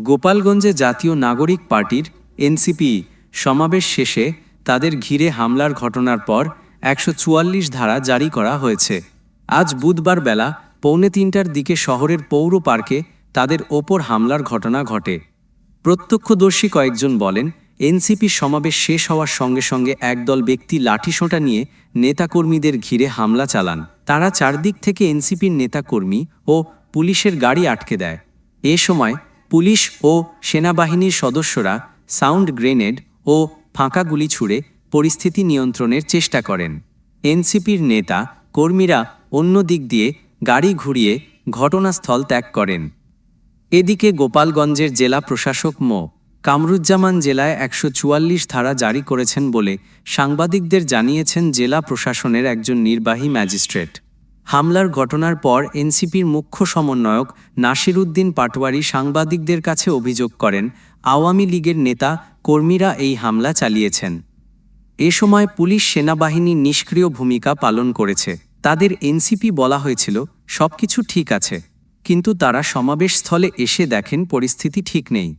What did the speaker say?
গোপালগঞ্জে জাতীয় নাগরিক পার্টির এনসিপি সমাবেশ শেষে তাদের ঘিরে হামলার ঘটনার পর ১৪৪ ধারা জারি করা হয়েছে। আজ বুধবার বেলা ২:৩০টার দিকে শহরের পৌর পার্কে তাদের ওপর হামলার ঘটনা ঘটে। প্রত্যক্ষদর্শী কয়েকজন বলেন, এনসিপি সমাবেশ শেষ হওয়ার সঙ্গে সঙ্গে একদল ব্যক্তি লাঠিসোঁটা নিয়ে নেতাকর্মীদের ঘিরে হামলা চালান। তারা চারদিক থেকে এনসিপির নেতাকর্মী ও পুলিশের গাড়ি আটকে দেয়। এ সময় পুলিশ ও সেনাবাহিনীর সদস্যরা সাউন্ড গ্রেনেড ও ফাঁকা গুলি ছুড়ে পরিস্থিতি নিয়ন্ত্রণের চেষ্টা করেন। এনসিপির নেতা কর্মীরা অন্য দিক দিয়ে গাড়ি ঘুরিয়ে ঘটনাস্থল ত্যাগ করেন। এদিকে গোপালগঞ্জের জেলা প্রশাসক মো. কামরুজ্জামান জেলায় ১৪৪ ধারা জারি করেছেন বলে সাংবাদিকদের জানিয়েছেন জেলা প্রশাসনের একজন নির্বাহী ম্যাজিস্ট্রেট। হামলার ঘটনার পর এনসিপির মুখ্য সমন্বয়ক নাসির উদ্দিন পাটোয়ারি সাংবাদিকদের কাছে অভিযোগ করেন, আওয়ামী লীগের নেতা কর্মীরা এই হামলা চালিয়েছেন। এ সময় পুলিশ সেনাবাহিনী নিষ্ক্রিয় ভূমিকা পালন করেছে। তাদের এনসিপি বলা হয়েছিল সবকিছু ঠিক আছে, কিন্তু তারা সমাবেশস্থলে এসে দেখেন পরিস্থিতি ঠিক নেই।